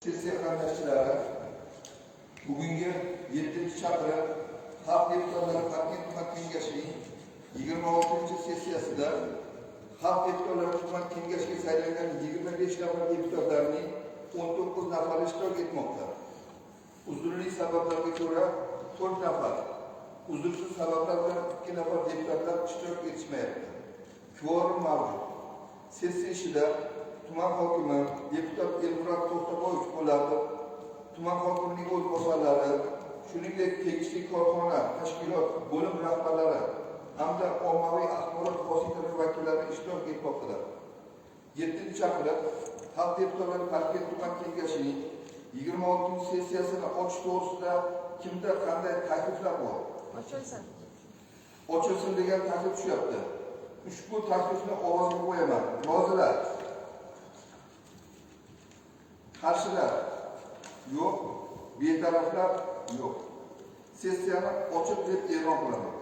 Sessiya qatnashchilari bugungi 7-chaqiriq Xalq deputatlari Toshkent tuman kengashining 26-sessiyasida Xalq deputatlari tuman kengashiga saylangan 25 nafar deputatlarning 19 nafari ishtirok etmoqda. Uzrli sabablarga ko'ra 4 nafar, uzrsiz sabablar bilan 2 nafar deputatlar ishtirok etishmayapti. Kvorum mavjud. Sessiya ishida tuman hokimi deputat Elmurod To'xtaboyev bo'ladi. Tuman hokimining o'rinbosarlari, shuningdek tegishli korxona, tashkilot, bo'lim rahbarlari hamda ommaviy axborot vositalari vakillari ishtirok etmoqdalar. 7-chaqiriq Xalq deputatlari Toshkent tuman kengashining 26-sessiyasini ochish to'g'risida kimda qanday takliflar bor? Ochilsin degan taklif tushyapti. Ushbu taklifni ovozga qo'yaman. Rozilar? Qarshilar? Yo'q. Betaraflar? Yo'q. Sessiyani ochiq deb e'lon qilaman.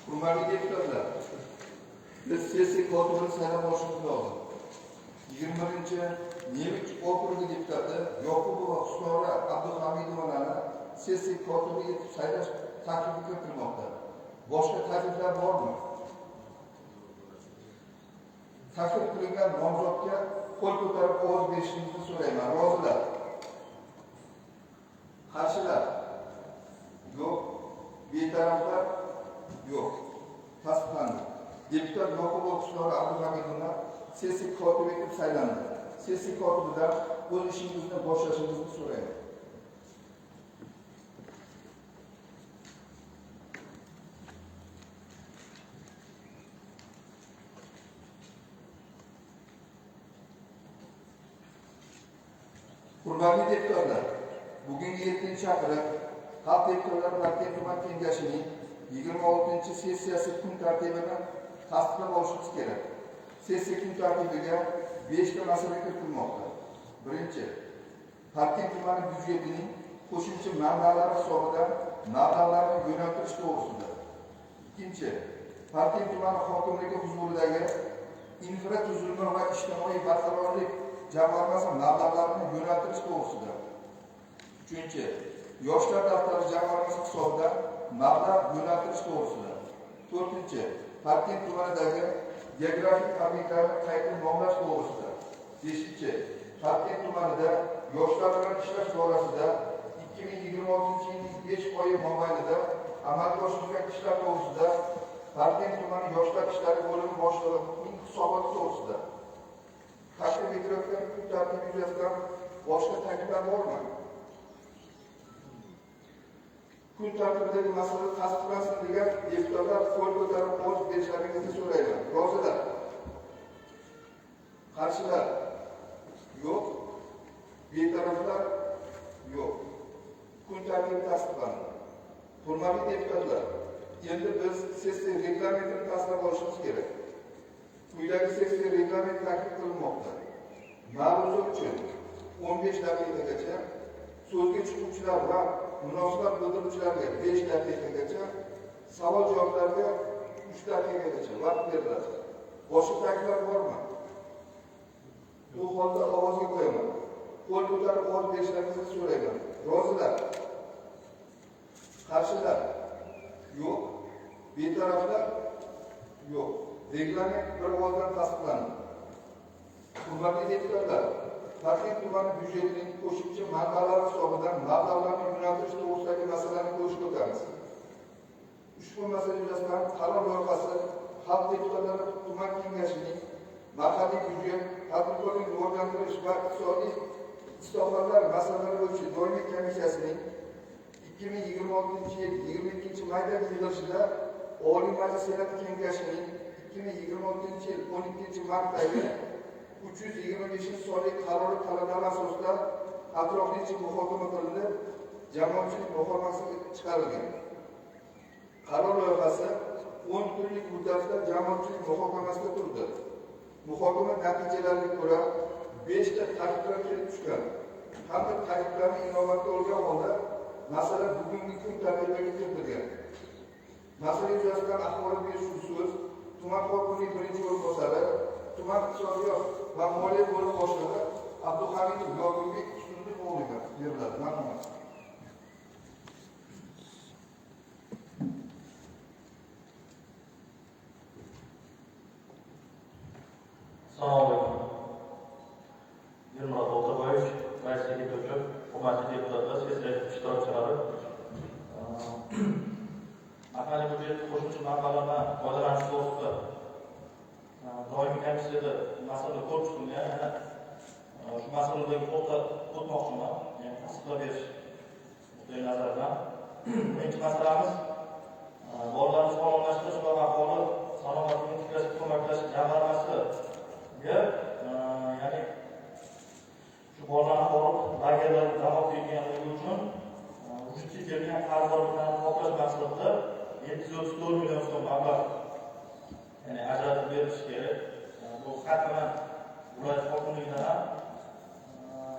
Hurmatli deputatlar, biz sessiya kotibini saylab olishimiz lozim. 21-Nemich okrugi deputati Yoqubova Husnora Abduhamidovani sessiya kotibi etib saylash taklifi kiritilmoqda. Boshqa takliflar bormi? Taklif qilingan nomzodga qo'l ko'tarib ovoz berishingizni so'rayman. Rozilar? Qarshilar? Yo'q. Betaraflar? Yo'q. Tasdiqlandi. Deputat Yoqubova Husnora Abduhamidovna sessiya kotibi etib saylandi. Sessiya kotibidan o'z ishingizni boshlashingizni so'rayman. Hurmatli deputatlar, bugungi 7-chaqiriq Xalq deputatlari Toshkent tuman kengashining 26-sessiyasi kun tartibini tasdiqlab olishimiz kerak. Sessiya kun tartibiga 5 ta masala kiritilmoqda. Birinchi, Parkent tumani byudjetining qo'shimcha manbalari hisobidan mablag'larni yo'naltirish to'g'risida. Ikkinchi, Parkent tumani hokimligi huzuridagi infratuzilma va ijtimoiy barqarorlik jamg'armasi mablag'larini yo'naltirish to'g'risida. Uchinchi, yoshlar daftari jamg'armasi hisobidan mablag' yo'naltirish to'g'risida. To'rtinchi, Parkent tumanidagi geografik obyektlarni qayta nomlash to'g'risida. Beshinchi, Parkent tumanida yoshlar bilan ishlash borasida 2026 yilning 5 oyi mobaynida amalga oshirilgan ishlar to'g'risida Parkent tumani yoshlar ishlari bo'limi boshlig'ining hisoboti to'g'risida. Taklif etilayotgan kun tartibi yuzasidan boshqa takliflar bormi? Kun tartibidagi masala tasdiqlansin degan deputatlar qo'l ko'tarib ovoz berishlaringizni so'rayman. Rozilar? Qarshilar? Yo'q. Betaraflar? Yo'q. Kun tartibi tasdiqlandi. Hurmatli deputatlar, endi biz sessiya reglamentini tasdiqlab olishimiz kerak. Quyidagi sessiya reglamenti taklif qilinmoqda. Ma'ruza uchun 15 daqiqagacha, so'zga chiquvchilar va munosabat bildiruvchilarga 5 daqiqagacha, savol-javoblarga 3 daqiqagacha vaqt beriladi. Boshqa takliflar bormi? Bu holda ovozga qo'yaman. Qo'l ko'tarib ovoz berishlaringizni so'rayman. Rozilar? Qarshilar? Yo'q. Betaraflar? Yo'q. Reglament bir ovozdan tasdiqlandi. Hurmatli deputatlar, Parkent tumani byudjetining qo'shimcha manbalari hisobidan mablag'larni yo'naltirish to'g'risidagi masalani ko'rishga o'tamiz. Ushbu masala yuzasidan qaror loyihasi xalq deputatlari tuman kengashining mahalliy byudjet, tadbirkorlik rivojlantirish va iqtisodiy islohotlar masalalari bo'yicha doimiy komissiyasining 2026 yil 22 maydagi yig'ilishida Oliy Majlis Senati kengashining 2026 yil 12 martdagi 325 sonli qarori talablari asosida atroflicha muhokama qilinib, jamoatchilik muhokamasiga chiqarilgan. Qaror loyihasi 10 kunlik muddatda jamoatchilik muhokamasida turdi. Muhokama natijalariga ko'ra 5 ta takliflar kelib tushgan. Hamda takliflarni inobatga olgan holda masala bugungi kun tartibiga kiritilgan. Masala yuzasidan axborot berish so'z tuman hokimining birinchi o'rinbosari, tuman iqtisodiyot va moliya bo'limi boshlig'i Abduhamidov Yoqubbek Ustunbek o'g'liga beriladi. Rahmat. Assalomu alaykum. Yilmaz O'rtaboyev, Raislik etuvchi, hurmatli deputatlar, sessiya ishtirokchilari. Mahalliy byudjet qo'shimcha manbalardan foydalanish to'g'risida doimiy komissiyada masala ko'rib chiqilgan. Yana shu masalalarga o'tmoqchiman. Yani tasdiqlab berish nuqtai nazaridan. Birinchi masalamiz bolalarni sog'lomlashtirish va aholi salomatligini tiklashga ko'maklash jamg'armasiga, ya'ni shu bolalarni olib lagerlarga qamoq kelganligi uchun vujudga kelgan qarzdorliklarni qoplash maqsadida 734 million so'm mablag' ya'ni ajratib berish kerak. Bu xatman viloyat hokimligidan ham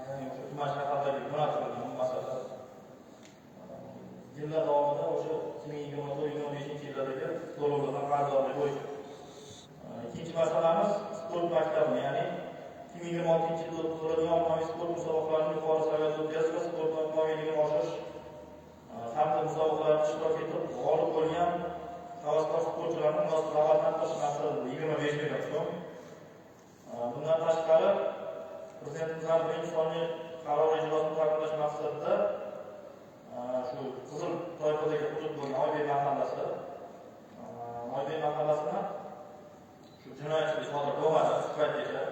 ya'ni tuman shaharlarga yo'naltirilgan bu masala. Yillar davomida o'sha 2024-2025 yillardagi to'lovlardan qarzdorlik bo'yicha. Ikkinchi masalamiz sport maktabi, ya'ni 2026 yilda o'tkaziladigan ommaviy sport musobaqalarini yuqori saviyada o'tkazish va sport ommaviyligini oshirish hamda musobaqalarda ishtirok etib g'olib bo'lgan havaskor sportchilarni munosib rag'batlantirish maqsadida 25 million so'm. Bundan tashqari Prezidentimizning birinchi sonli qarori ijrosini ta'minlash maqsadida shu Qizil toifadagi hudud bo'lgan Oybek mahallasi, Oybek mahallasini shu jinoyatchilik sodir bo'lmadi sifatgacha,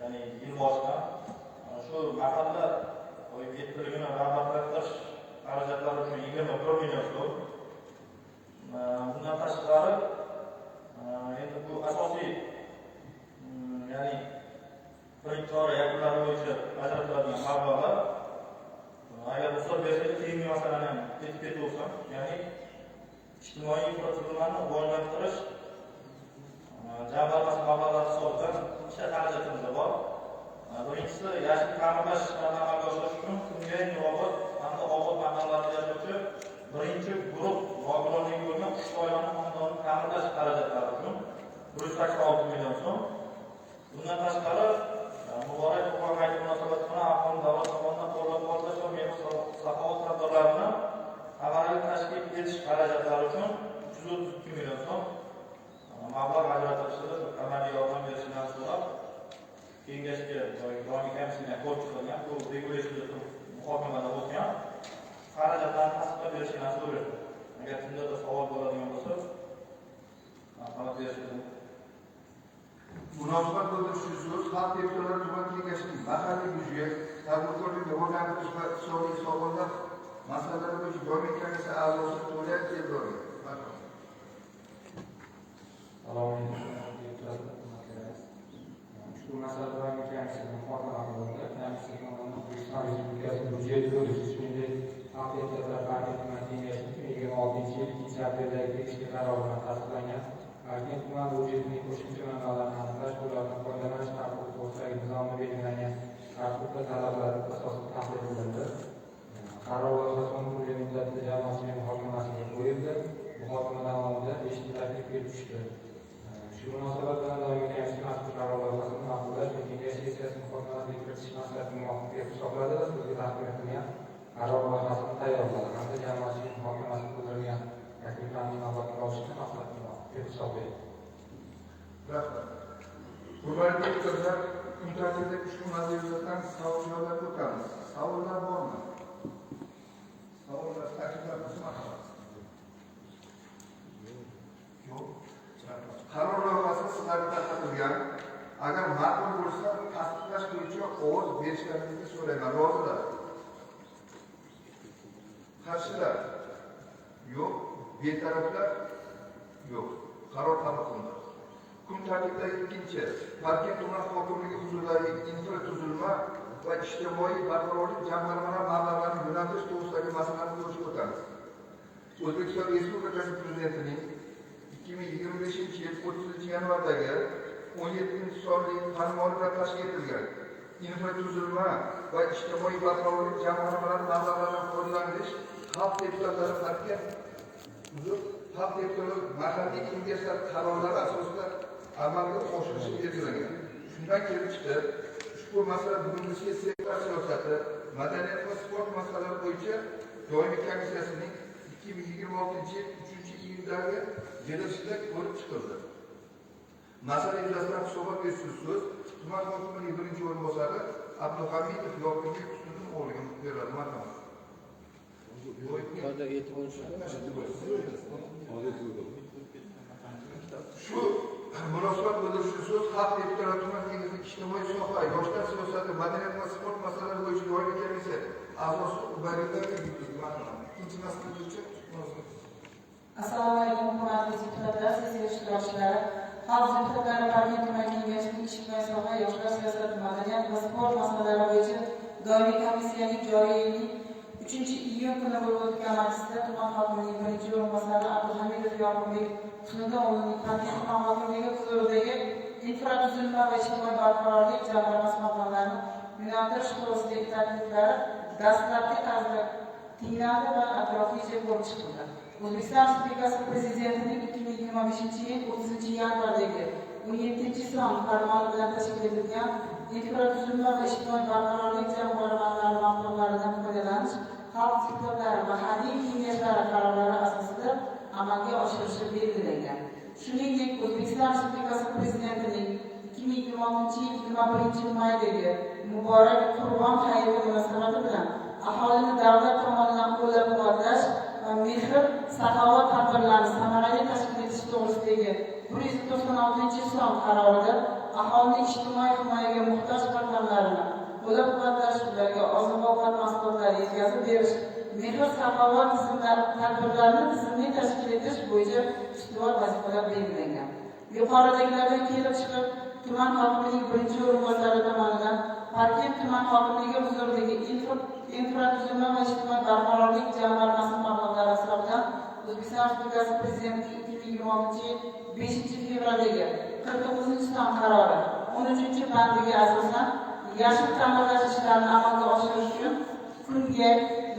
ya'ni yil boshidan shu mahalla yetkazilgan rag'batlantirish xarajatlari uchun 21 million so'm. Bundan tashqari endi bu asosiy ya'ni birinchi chora yakunlari bo'yicha ajratiladigan mablag'lar agar ruxsat bersangiz keyingi masalani ham ketib o'tsam, ya'ni ijtimoiy infratuzilmani rivojlantirish jamg'armasi mablag'lari hisobidan ikkita xarajatimiz bor. Birinchisi, yashil ta'mirlash ishlarini amalga oshirish uchun Kunjay, Nurobod hamda Obod mahallalarida yashovchi birinchi guruh nogironligi bo'lgan 3 oilani xonadonni ta'mirlash xarajatlari uchun 186 million so'm. Bundan tashqari, Muborak Qurbon hayiti munosabati bilan aholi davlat tomonidan qo'llab-quvvatlash va mehr-saxovat tadbirlarini samarali tashkil etish xarajatlari uchun 332 million so'm mablag' ajratilishida amaliy yordam berishidan so'rab, kengashga doimiy komissiyaga ko'rib chiqilgan, bu regulyatsiyada muhokamada o'tgan xarajatlarni tasdiqlab berishidan so'raydi. Agar kimdadir savol bo'ladigan bo'lsa, marhamat berishingiz. Munosabat bildirishchi so'z Xalq deputatlari tuman kengashining mahalliy byudjet, tadbirkorlik rivojlantirish va iqtisodiy sog'lom masalalari bo'yicha doimiy komissiya a'zosi To'layev Tebro'yev. Assalomu alaykum. Ushbu masala doimiy komissiyaning muhokama qilindi. Komissiya tomonidan O'zbekiston Respublikasi byudjet kodeksi, shuningdek Xalq deputatlari partiya tuman kengashining 2026 yil 2-aprildagi tegishli qarori bilan tasdiqlangan Toshkent tuman byudjetining qo'shimcha manbalarini aniqlash, ularni foydalanish tartibi to'g'risidagi nizomda belgilangan tartib va talablar asosida tahlil qilindi. Qaror loyihasi 10 kunlik muddatda jamoatchilik muhokamasiga qo'yildi. Muhokama davomida 5 ta taklif kelib tushdi. Shu munosabat bilan doimiy komissiya mazkur qaror loyihasini ma'qullash va kengash sessiyasi muhokamasiga kiritish maqsadini muvofiq deb hisobladi va sizga taqdim etilgan qaror loyihasini tayyorladi hamda jamoatchilik muhokamasi qildirilgan takliflarni inobatga olishni maqsadni muvofiq deb hisoblaydi. Rahmat. Hurmatli deputatlar, kun tartibida ushbu mavzu yuzasidan savollar ko'taramiz. Savollar bormi? Savollar, takliflar bo'lsa yo'q. Qaror loyihasi sizlarga tarqatilgan. Agar ma'qul bo'lsa, tasdiqlash bo'yicha ovoz berishlaringizni so'rayman. Rozilar? Qarshilar? Yo'q. Betaraflar? Yo'q. Qaror qabul qilindi. Kun tartibidagi ikkinchi, Toshkent tuman hokimligi huzuridagi infratuzilma va ijtimoiy barqarorlik jamg'armalari mablag'larini yo'naltirish to'g'risidagi masalani ko'rishga o'tamiz. O'zbekiston Respublikasi Prezidentining 2025 yil 30 yanvardagi 17-sonli farmoni bilan tashkil etilgan infratuzilma va ijtimoiy barqarorlik jamg'armalari mablag'larini foydalanish xalq deputatlari mahalliy kengashlar qarorlari asosida amalga oshirishi belgilangan. Shundan kelib chiqib, ushbu masala bugungi sessiya siyosati, madaniyat va sport masalalari bo'yicha doimiy komissiyasining 2026 yil 3-iyuldagi yig'ilishida ko'rib chiqildi. Masala yuzasidan hisobot beruvchi so'z tuman hokimining birinchi o'rinbosari Abduhamidov Yoqubbek Husniddin o'g'liga beriladi. Marhamat. Shu munosabat bildiruvchi so'z Xalq deputatlari tuman kengashining ijtimoiy soha, yoshlar siyosati, madaniyat va sport masalalari bo'yicha doimiy komissiya a'zosi Ubaydullaga yuklatildi. Ikkinchi masala bo'yicha Assalomu alaykum, hurmatli deputatlar, sessiya ishtirokchilari. Xalq deputatlari Toshkent tuman kengashining ijtimoiy soha, yoshlar siyosati, madaniyat va sport masalalari bo'yicha doimiy komissiyaning joriy yilning 3-iyun kuni bo'lib o'tgan majlisida tuman hokimining birinchi o'rinbosari Abduhamidov Yoqubbek Husniddin o'g'lining Toshkent tuman hokimligi huzuridagi infratuzilma va ijtimoiy barqarorlik jamg'armasi mablag'larini yo'naltirish to'g'risidagi takliflari dastlabki tarzda tinglandi va atroflicha ko'rib chiqildi. O'zbekiston Respublikasi Prezidentining 2025 yil 30 yanvardagi 17-son farmoni bilan tashkil etilgan infratuzilma va ijtimoiy barqarorlik jamg'armalari mablag'laridan foydalanish xalq deputatlari mahalliy kengashlari qarorlari asosida amalga oshirilishi belgilangan. Shuningdek, O'zbekiston Respublikasi Prezidentining 2026 yil 21 maydagi Muborak Qurbon hayiti munosabati bilan aholini davlat tomonidan qo'llab-quvvatlash va mehr-saxovat tadbirlarini samarali tashkil etish to'g'risidagi 196-son qarorida aholini ijtimoiy himoyaga muhtoj qatlamlarini qo'llab-quvvatlash, ularga oziq-ovqat mahsulotlari yetkazib berish, mehr-saxovat tadbirlarini tizimli tashkil etish bo'yicha ustuvor vazifalar belgilangan. Yuqoridagilardan kelib chiqib, tuman hokimining birinchi o'rinbosari tomonidan Toshkent tuman hokimligi huzuridagi infratuzilma va ijtimoiy barqarorlik jamg'armasi mablag'lari hisobidan O'zbekiston Respublikasi Prezidentining 2026 yil 5 fevraldagi 49-son qarori 13-bandiga asosan yashil ta'mirlash ishlarini amalga oshirish uchun Kunga,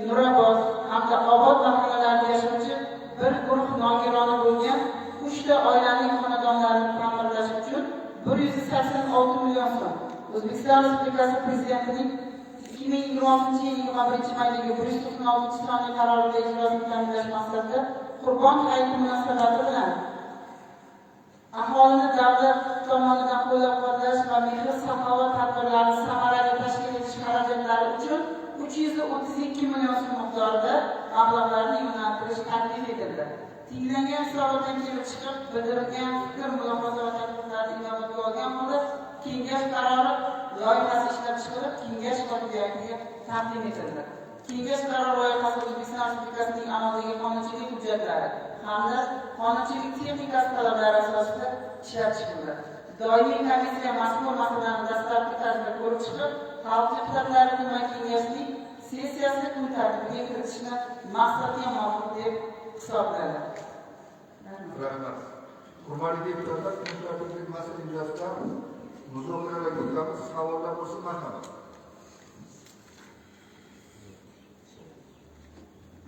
Nurobod hamda Obod mahallalarida yashovchi bir guruh nogironi bo'lgan 3 ta oilaning xonadonlarini ta'mirlash uchun 186 million so'm O'zbekiston Respublikasi Prezidentining 2026-yil 21 maydagi 196 sonli qarorida ijrosini ta'minlash maqsadida Qurbon hayiti munosabati bilan aholini davlat tomonidan qo'llab-quvvatlash va mehr-saxovat tadbirlarini samarali tashkil etish xarajatlari uchun 332 million so'm miqdorida mablag'larni yo'naltirish taklif etildi. Tinglangan hisobotdan kelib chiqib, bildirilgan fikr, mulohaza va takliflarni inobatga olgan holda kengash qarori loyihasi ishlab chiqilib, kengash kotibiyatiga taqdim etildi. Kengash qarori loyihasi O'zbekiston Respublikasining amaldagi qonunchilik hujjatlari hamda qonunchilik texnikasi talablari asosida ishlab chiqildi. Doimiy komissiya mazkur masalani dastlabki tarzda ko'rib chiqib, xalq deputatlari tuman kengashining sessiyasi kun tartibiga kiritishni maqsadga muvofiq deb hisobladi. Rahmat. Hurmatli deputatlar, kun tartibidagi masala yuzasidan muzokaralarga o'tamiz. Savollar bo'lsa, marhamat.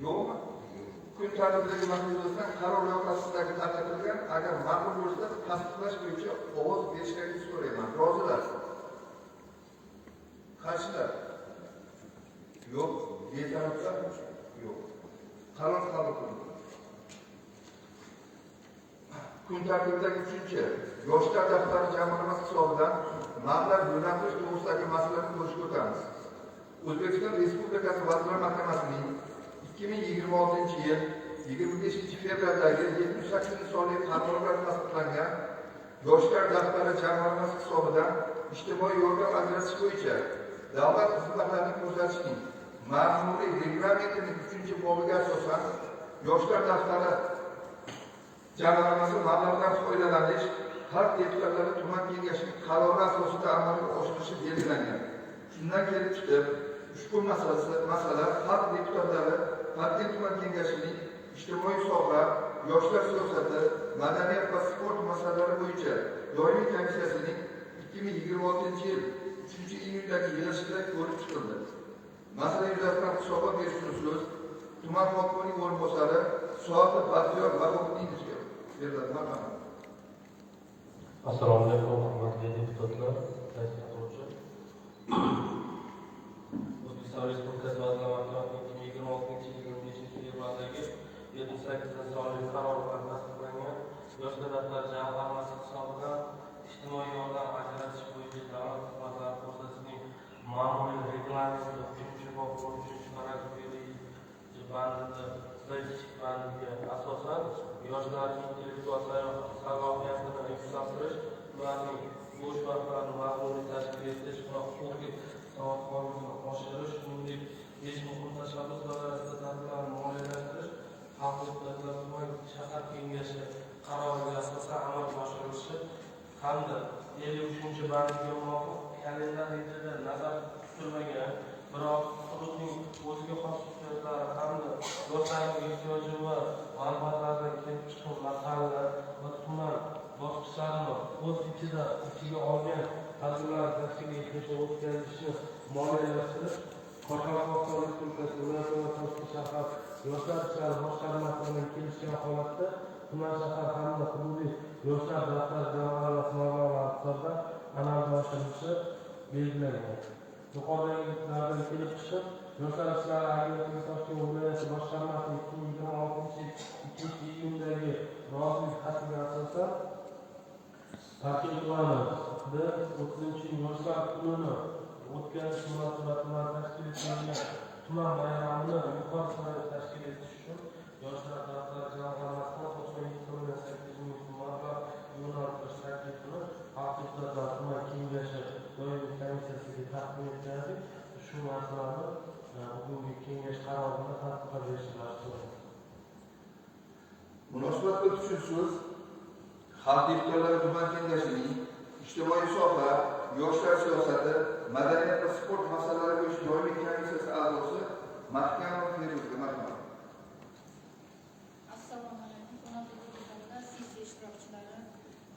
Yo'qmi? Kun tartibidagi masala yuzasidan qaror loyihasidagi tartiblangan, agar ma'qul bo'lsa, tasdiqlash bo'yicha ovoz berishni so'rayman. Rozilar? Qarshilar? Yo'q. Betaraflar? Yo'q. Qaror qabul qilindi. Kun tartibidagi 3-chi yoshlar daftari jamg'armasi hisobidan mablag' yo'naltirish to'g'risidagi masalani ko'rishga o'tamiz. O'zbekiston Respublikasi Vazirlar Mahkamasining 2026-yil 25-fevraldagi 78-sonli qarori bilan tasdiqlangan yoshlar daftari jamg'armasi hisobidan ijtimoiy yordam ajratish bo'yicha davlat xizmatlarini ko'rsatishning ma'muriy reglamentining 3-bobiga asosan yoshlar daftari jamg'armasi mablag'dan foydalanish xalq deputatlari tuman kengashining qarori asosida amalga oshirilishi belgilangan. Shundan kelib chiqib, ushbu masala xalq deputatlari Toshkent tuman kengashining ijtimoiy soha, yoshlar siyosati, madaniyat va sport masalalari bo'yicha doimiy komissiyasining 2026-yil 3-iyundagi yig'ilishida ko'rib chiqildi. Masala yuzasidan hisobot berish uchun so'z tuman hokimining o'rinbosari Sohib Baxtiyor Vahobiddinov beriladi. Marhamat. Assalomu alaykum, hurmatli deputatlar, O'zbekiston Respublikasi Vazirlar Mahkamasining 2026-yil 78-sonli qarori bilan tasdiqlangan yoshlar daftari jamg'armasi hisobidan ijtimoiy yordam ajratish bo'yicha davlat xizmatlari ko'rsatishning ma'muriy reglamenti 3-bob 13-paragraf statistik bandiga asosan yoshlarning intellektual salohiyatini yuksaltirish, ularning bo'sh vaqtlarini ma'muriy tashkil etish va huquqiy savodxonlikni oshirish, shuningdek besh muhim tashabbus doirasida tadbirlarni moliyalashtirish xalq deputatlari tuman shahar kengashi qaroriga asosan amalga oshirilishi hamda 53-bandiga muvofiq kalendar rejada nazarda tutilmagan, biroq hududning o'ziga xos xususiyatlari hamda yoshlarning ehtiyoji va manfaatlaridan kelib chiqqan masallalar va tuman bosqichlarini o'z ichiga olgan tadbirlar tashkil etish va o'tkazishni moliyalashtirish Qoraqalpog'iston Respublikasi viloyati va Toshkent shahar yoshlar ishlari boshqarmasi bilan kelishgan holatda tuman shahar hamda hududiy yoshlar daftari jamg'armasi mablag'lari hisobidan amalga oshirilishi belgilangan. Yuqoridagilardan kelib chiqib, yoshlar ishlari agentligi Toshkent viloyati boshqarmasi 2026-yil 2-iyundagi rozilik xatiga asosan Toshkent tumanida 30-yoshlar kunini o'tkazish munosabati bilan tashkil etilgan tuman bayramini yuqori sanada tashkil etish uchun yoshlar daftari jamg'armasidan 97,8 million so'mga yo'naltirish taklifini xalq deputatlari tuman kengashi doimiy komissiyasiga taqdim etgandik. Shu masalani bugungi kengash qarorida tasdiqlab berishni so'raymiz. Munosabat uchun so'z xalq deputatlari tuman kengashining ijtimoiy soha, yoshlar siyosati, madaniyat va sport masalalari bo'yicha doimiy komissiyasi a'zosi Mahkamov Feruzga marhamat. Assalomu alaykum, hurmatli deputatlar, sessiya ishtirokchilari.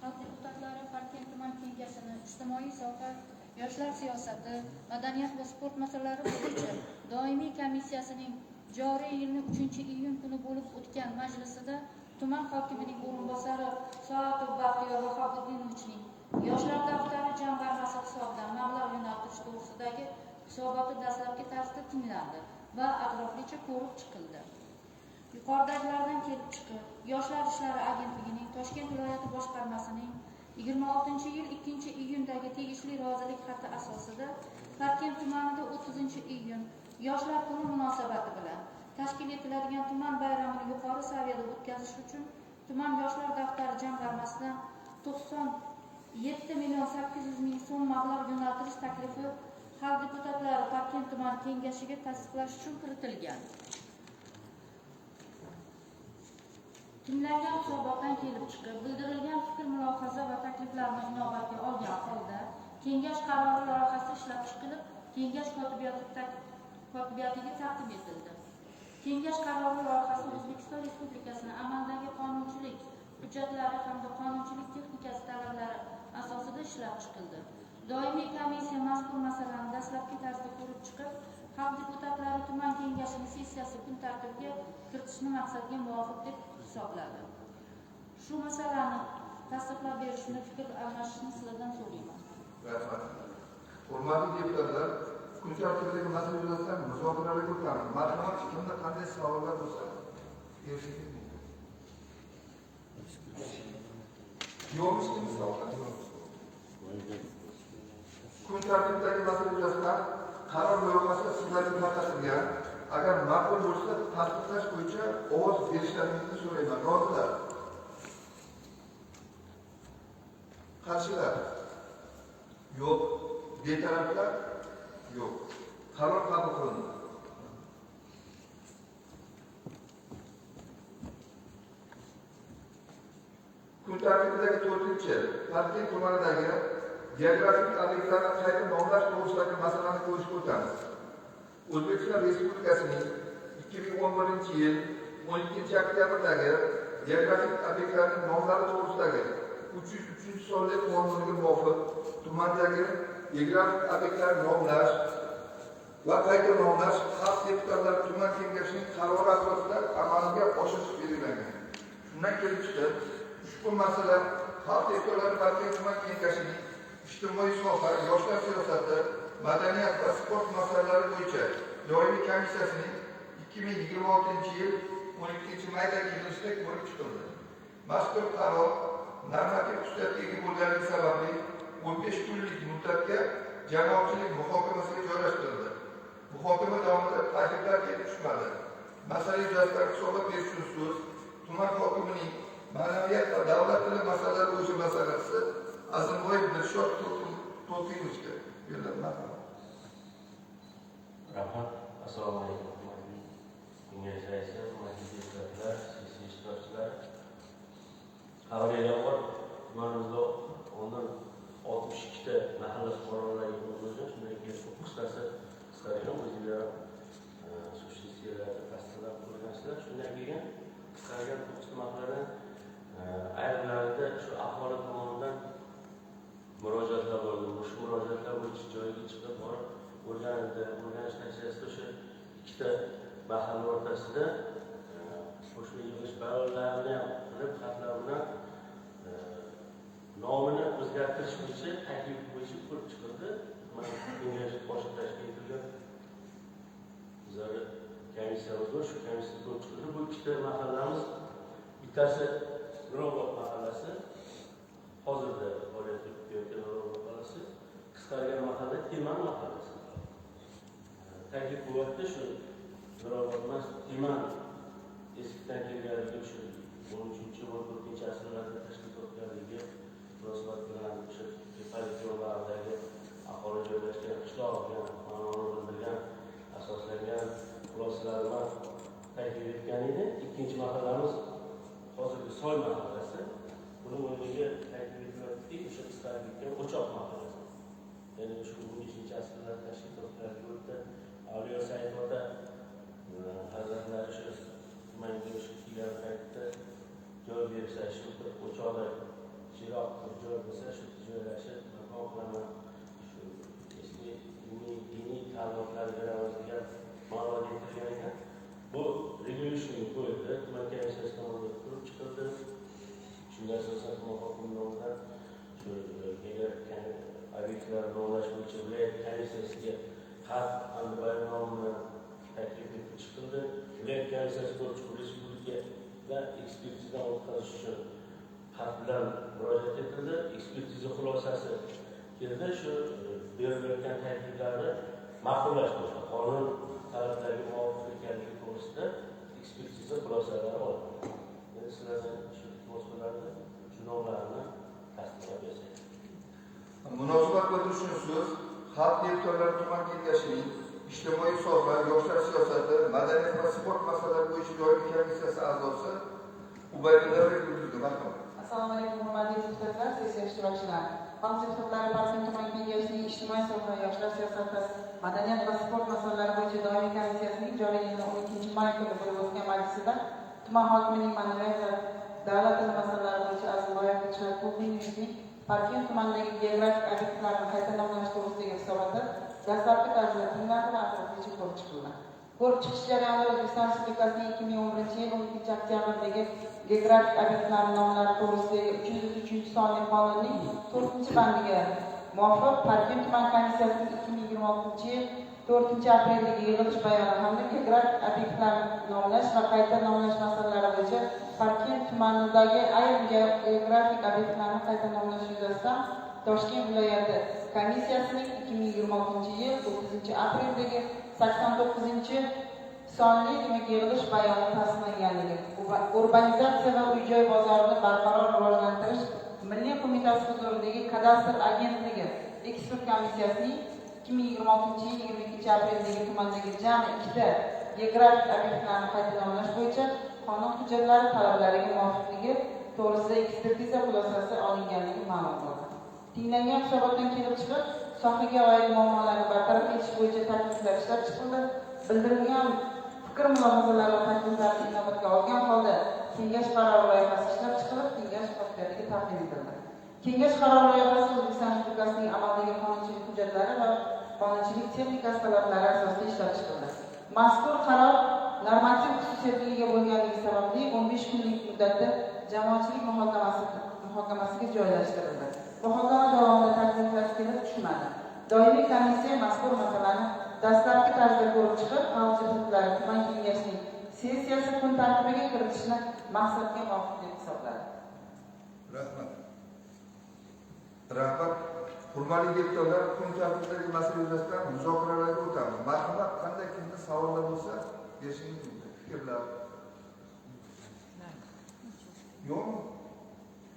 Xalq deputatlari Toshkent tuman kengashining ijtimoiy soha, yoshlar siyosati, madaniyat va sport masalalari bo'yicha doimiy komissiyasining joriy yilning 3-iyun kuni bo'lib o'tgan majlisida tuman hokimining o'rinbosari Soatov Baxtiyor Vahobiddinovichning yoshlar daftari jamg'armasi hisobidan mablag' yo'naltirish to'g'risidagi hisoboti dastlabki tarzda tinglandi va atroflicha ko'rib chiqildi. Yuqoridagilardan kelib chiqib, Yoshlar ishlari agentligining Toshkent viloyati boshqarmasining 26-yil 2-iyundagi tegishli rozilik xati asosida Parkent tumanida 30-iyun Yoshlar kuni munosabati bilan tashkil etiladigan tuman bayramini yuqori saviyada o'tkazish uchun tuman yoshlar daftari jamg'armasidan 97,800,000 so'm mablag' yo'naltirish taklifi xalq deputatlari Parkent tuman kengashiga tasdiqlash uchun kiritilgan. Tinlangan hisobotdan kelib chiqib, bildirilgan fikr, mulohaza va takliflarni inobatga olgan holda kengash qarori loyihasi ishlab chiqilib, kengash kotibiyatiga taqdim etildi. Kengash qarori loyihasi O'zbekiston Respublikasining amaldagi qonunchilik hujjatlari hamda qonunchilik texnikasi talablari asosida ishlab chiqildi. Doimiy komissiya mazkur masalani dastlabki tarzda ko'rib chiqib, xalq deputatlari tuman kengashining sessiyasi kun tartibiga kiritishni maqsadga muvofiq deb hisobladi. Shu masalani tasdiqlab berishni, fikr almashishni sizlardan so'rayman. Rahmat. Hurmatli deputatlar, kun tartibidagi masala yuzasidan muzokaralar o'tamiz. Marhamat, kimda qanday savollar bo'lsa, berishingiz mumkin. Yo'qmi savollar? Kun tartibidagi masala yuzasidan qaror loyihasi sizlarga tarqatilgan. Agar ma'qul bo'lsa, tasdiqlash bo'yicha ovoz berishlaringizni so'rayman. Rozilar? Qarshilar? Yo'q. Betaraflar? Yo'q. Qaror qabul qilindi. Kun tartibidagi 4-chi Parkent tumanidagi geografik obyektlarni qayta nomlash to'g'risidagi masalani ko'rishga o'tamiz. O'zbekiston Respublikasining 2011-yil 12-oktyabrdagi geografik obyektlarning nomlari to'g'risidagi 303-sonli qonuniga muvofiq tumandagi geografik obyektlarni nomlash va qayta nomlash xalq deputatlari tuman kengashining qarori asosida amalga oshirish belgilangan. Shundan kelib chiqib, ushbu masala xalq deputatlari Parkent tuman kengashining ijtimoiy soha, yoshlar siyosati, madaniyat va sport masalalari bo'yicha doimiy komissiyasining 2026-yil 12-maydagi yig'ilishida ko'rib chiqildi. Mazkur qaror normativ xususiyatga ega bo'lganligi sababli 15 kunlik muddatga jamoatchilik muhokamasiga joylashtirildi. Muhokama davomida takliflar kelib tushmadi. Masala yuzasidan hisobot berish uchun so'z tuman hokimining ma'naviyat va davlat tili masalalari bo'yicha maslahatchisi Azimboyev Dilshod To'lqinovga beriladi. Rahmat. Assalomu alaykum. Kengash raisi, majlis deputatlar, sessiya ishtirokchilari. Qaror e'lon bor. Tumanimizda ondan 62 ta mahalla fuqarolari yig'ilgan. Shundan keyin qisqasi qisqargan o'zingizlar sessiyalarda tasdiqlab ko'rgansizlar. Shundan keyin qisqargan mahallalar ayrimlarida shu aholi tomonidan murojaatlar bo'ldi. Shu murojaatlar bo'yicha joyiga chiqib borib o'rganildi. O'rganish natijasida o'sha ikkita mahalla o'rtasida qo'shma yig'ilish bayonlarini ham qilib, xatlar bilan nomini o'zgartirish bo'yicha taklif bo'yicha ko'rib chiqildi. Kengash boshqa tashkil etilgan bizlar komissiyamiz bor, shu komissiya ko'rib chiqildi. Bu ikkita mahallamiz, bittasi Nurobod mahallasi, hozirda faoliyat yuritayotgan Nurobod mahallasi, qisqargan mahalla Timan mahallasi. Taklif bo'lyapti shu Nurobod emas, Timan eskidan kelganligi, shu 13-14-asrlarda tashkil topganligi munosabat bilan o'sha tepalik yo'llardagi aholi joylashgan qishloq ma'noni bildirgan, asoslangan xulosalarni taklif etgan edi. Ikkinchi mahallamiz hozirgi Soy mahallasi. Buni o'rniga taklif etiladi, o'sha qisqarib ketgan O'choq mahallasi. Ya'ni shu 13-asrlarda tashkil topganligi o'tda Avliyo Said ota hazratlari shu tumanga kelgan paytda joy bersa, shu O'choqda jiroq joy bo'lsa, shu joylashib, maqom qilaman, shu beramiz degan ma'lumot yetkazgan ekan. Bu regulation qo'yildi, tuman komissiyasi tomonidan ko'rib chiqildi. Shunga asosan tuman hokimi nomidan shu obyektlar nomlash bo'yicha viloyat komissiyasiga xat hamda bayonnoma taklif etib chiqildi. Viloyat komissiyasi ko'rib chiqib respublika va ekspertiza o'tkazish uchun xat bilan murojaat etildi. Ekspertiza xulosasi keldi. Shu berilayotgan takliflarni ma'qullash bo'yicha qonun talablariga muvofiq ekanligi to'g'risida ekspertiza xulosalari oldi. Endi sizlardan shu mas'ullarni shu nomlarni tasdiqlab bersangiz. Munosabat bildirishimiz xalq deputatlari tuman kengashining ijtimoiy soha, yoshlar siyosati, madaniyat va sport masalalari bo'yicha doimiy komissiyasi a'zosi Ubaydulloyev Yulduzga rahmat. Assalomu alaykum, hurmatli deputatlar, sessiya ishtirokchilari. Xalq deputatlari Parkent tuman kengashining ijtimoiy soha, yoshlar siyosati, madaniyat va sport masalalari bo'yicha doimiy komissiyasining joriy yilning 12-may kuni bo'lib o'tgan majlisida tuman hokimining ma'muriyat va davlat tili masalalari bo'yicha Azimboyev Chayqovning Parkent tumanidagi geografik obyektlarni qayta nomlash to'g'risidagi hisobotda dastlabki tarzda tinglandi va asoslicha ko'rib chiqildi. Ko'rib chiqish jarayonida O'zbekiston Respublikasining 2011 yil 12 oktyabrdagi geografik obyektlarni nomlari to'g'risidagi 303 sonli qonunning 4-bandiga muvofiq Parkent tuman komissiyasining 2026 yil 4-apreldagi yig'ilish bayoni hamda geografik obyektlarni nomlash va qayta nomlash masalalari bo'yicha Parkent tumanidagi ayrim geografik obyektlarni qayta nomlash yuzasidan Toshkent viloyati komissiyasining 2026 yil 9-apreldagi 89-sonli yig'ilish bayoni tasdiqlanganligi, urbanizatsiya va uy-joy bozorini barqaror rivojlantirish Milliy qo'mitasi huzuridagi kadastr agentligi ekspert komissiyasining 2026 yil 22-apreldagi tumandagi jami 2 geografik obyektlarni qayta nomlash bo'yicha qonun hujjatlari talablariga muvofiqligi to'g'risida ekspertiza xulosasi olinganligi ma'lum bo'ldi. Tinglangan hisobotdan kelib chiqib, sohaga oid muammolarni bartaraf etish bo'yicha takliflar ishlab chiqildi. Bildirilgan fikr mulohazalar va takliflarni inobatga olgan holda kengash qarori loyihasi ishlab chiqilib, kengash xodimlariga taqdim etildi. Kengash qarori loyihasi O'zbekiston Respublikasining amaldagi qonunchilik hujjatlari va qonunchilik texnikasi talablari asosida ishlab chiqildi. Mazkur qaror normativ xususiyatga ega bo'lganligi sababli 15 kunlik muddatda jamoatchilik muhokamasiga joylashtirildi. Muhokama davomida takliflar kelib tushmadi. Doimiy komissiya mazkur masalani dastlabki tarzda ko'rib chiqib, xalq deputatlari tuman kengashining sessiyasi kun tartibiga kiritishni maqsadga muvofiq deb hisobladi. Rahmat. Hurmatli deputatlar, kun tartibidagi masala yuzasidan muzokaralarga o'tamiz. Marhamat, qanday kimda savollar bo'lsa, berishingiz mumkin. Fikrlar. Yo'q.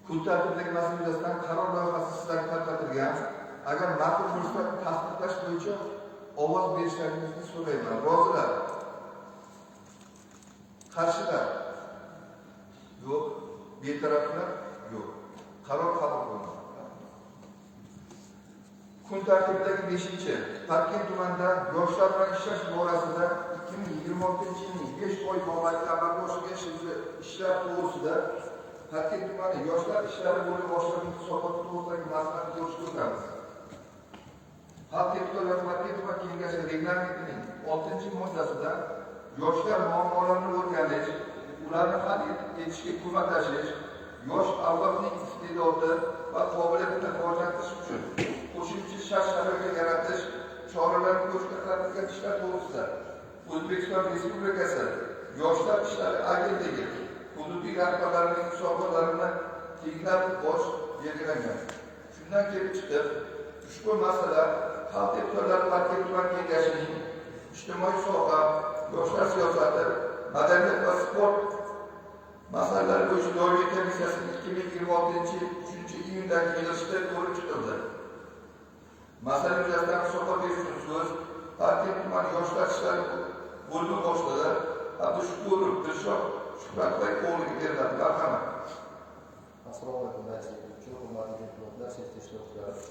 Kun tartibidagi masala yuzasidan qaror loyihasi sizlarga tarqatilgan. Agar ma'qul bo'lsa, tasdiqlash bo'yicha ovoz berishlaringizni so'rayman. Rozilar? Qarshilar? Yo'q. Betaraflar? Yo'q. Qaror qabul qilinadi. Kun tartibidagi 5-chi Parkent tumanida yoshlar bilan ishlash borasida 2026-yilning 5 oy mobaynida amalga oshirgan ishlar to'g'risida Parkent tumani yoshlar ishlari bo'lib boshlagan hisobot to'g'risidagi maslahat ko'rishga o'tamiz. Xalq deputatlari Parkent tuman kengashi reglamentining 6-moddasida yoshlar muammolarini o'rganish, ularni hal etishga ko'maklashish, yosh avlodning iste'dodi va qobiliyatini rivojlantirish uchun qo'shimcha shart-sharoitlar yaratish choralarini ko'rishga qaratilgan ishlar to'g'risida O'zbekiston Respublikasi Yoshlar ishlari agentligi hududiy rahbarlarining hisobotlarini tinglab bosh belgilangan. Shundan kelib chiqib, ushbu masala xalq deputatlari Parkent tuman kengashining ijtimoiy soha, yoshlar siyosati, madaniyat va sport masalalari bo'yicha doimiy komissiyasining 2026 yil 3-iyundagi yig'ilishida ko'rib chiqildi. Masala yuzasidan hisobot berish uchun so'z Parkent tuman yoshlar ishlari bo'limi boshlig'i Abdushukurov Dilshod Shuhratbay o'g'liga beriladi. Marhamat. Assalomu alaykum, hurmatli deputatlar, sessiya ishtirokchilari.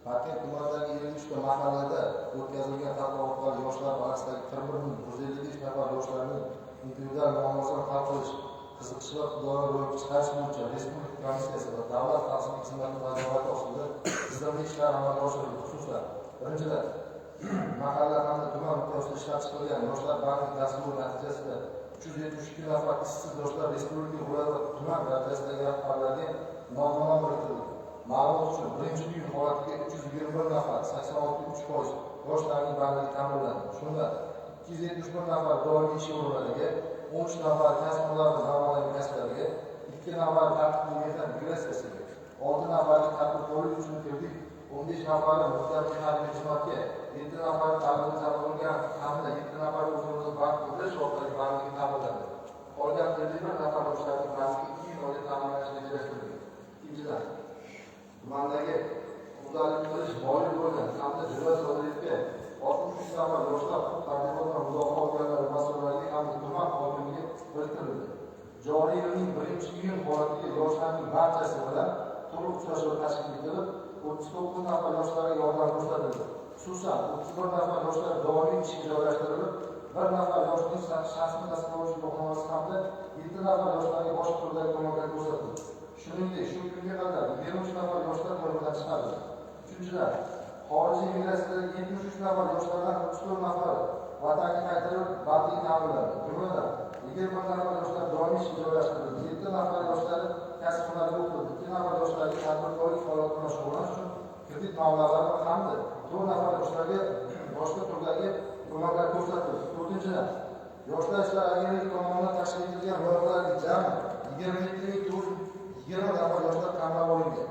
Parkent tumanidagi 23 ta mahallada o'tkazilgan tanlov orqali yoshlar orasidagi 41,155 nafar yoshlarning individual muammosini hal qilish, qiziqish va iqtidorini ro'yobga chiqarish bo'yicha Respublika komissiyasi va davlat xavfsizlik xizmati nazorati ostida tizimli ishlar amalga oshirildi. Xususan, birinchidan, mahalla hamda tuman miqyosida ishlab chiqilgan yoshlar banki dasturi natijasida 372 nafar ishsiz yoshlar respublika viloyat va tuman darajasidagi rahbarlarga nomma kiritildi. Ma'lumot uchun birinchi iyun holatiga 321 nafar 86.3% yoshlarning bandligi ta'minlandi. Shunda 271 nafar doimiy ish o'rinlariga, 13 nafar kasblarning zamonaviy kasblariga, 2 nafar tartibli mehnat migratsiyasiga, 6 nafarlik tadbirkorlik uchun kirdik, 15 nafari muddatli harbiy xizmatga, 7 nafar ta'lim zamonaviy hamda 7 nafar o'zini bank qilish orqali bandligi ta'minlandi. Qolgan 51 nafar yoshlarning bandligi 2 yil oyda ta'minlash rejalashtirilgan. Ikkinchidan, tumandagi xudolik qilish boylik bo'lgan hamda jinoyat sodir etgan 63 nafar yoshlar tartibot va mudofaa organlari mas'ullariga hamda tuman hokimiga bildirildi. Joriy yilning 1-iyun holatiga yoshlarning barchasi bilan to'liq uchrashuv tashkil etilib, 39 nafar yoshlarga yordam ko'rsatildi. Xususan, 31 nafar yoshlar doimiy ishga joylashtirilib, 1 nafar yoshning shaxsiy tasdiqlovchi guvohnomasi hamda 7 nafar yoshlarga boshqa turdagi ko'maklar ko'rsatildi. Shuningdek, shu kunga qadar 23 nafar yoshlar ro'yxatdan chiqarildi. Uchinchidan, xorijiy migratsiyadagi 73 nafar yoshlardan 34 nafari vatanga qaytarilib, bandligi ta'minlandi. Jumladan, 21 nafar yoshlar doimiy ishga joylashtirildi, 7 nafar yoshlar kasb hunariga o'qitildi, 2 nafar yoshlarga tadbirkorlik faoliyati bilan shug'ullanish uchun kredit mablag'lari hamda 4 nafar yoshlarga boshqa turdagi ko'maklar ko'rsatildi. To'rtinchidan, Yoshlar ishlari agentligi tomonidan tashkil etilgan loyihalarga jami 20 nafar yoshlar tanlab olingan.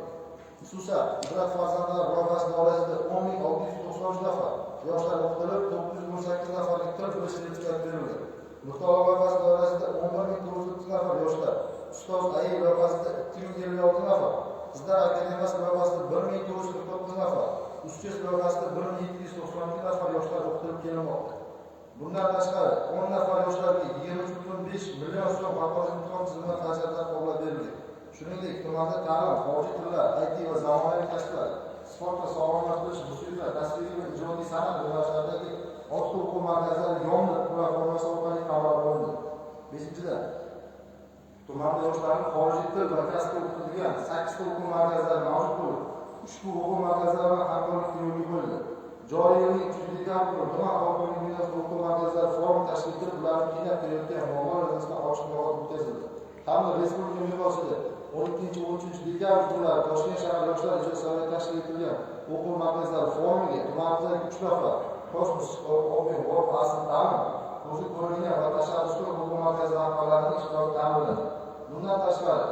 Xususan, Ibrat farzandlar loyihasi doirasida 10.693 nafar yoshlar o'qitilib, 918 nafarga til bilish sertifikati berilgan. Mutolaa loyihasi doirasida 11.930 nafar yoshlar, Ustoz AY loyihasida 2026 nafar, Qizlar akademiyasi loyihasida 1.949 nafar, Uschess loyihasida 1.792 nafar yoshlar o'qitilib kelinmoqda. Bundan tashqari 10 nafar yoshlarga 23.5 million so'm xalqaro imtihon tizimidan xarajatlar qoplab berilgan. Shuningdek, tumanda ta'lim, xorijiy tillar, IT va zamonaviy kasblar, sport va sog'lomlashtirish, musiqa, tasviriy va ijodiy san'at yo'nalishlaridagi ortiq o'quv markazlari yomdi platformasi orqali qamrab olindi. 5-dan, tumanda yoshlarning xorijiy til va kasbga o'qitilgan 8 ta o'quv markazlari mavjud bo'lib, ushbu o'quv markazlari bilan hamkorlik yo'lga qo'yildi. Joriy yilning 3 dekabrida tuman hokimligi o'quv markazlari forum tashkil etilib, ularni qiynab kelayotgan muammolar yuzasidan ochiq muloqot o'tkazildi. Hamda respublika miqyosida 12-13 dekabr kunlari Toshkent shahar yoshlar ijod sovet tashkil etilgan o'quv markazlari forumiga tumanimizdagi 3 nafar Kosmos Open World Asl ta'lim, o'zi ko'rilgan va tashabbuskor o'quv markazi rahbarlarining ishtiroki ta'minlandi. Bundan tashqari,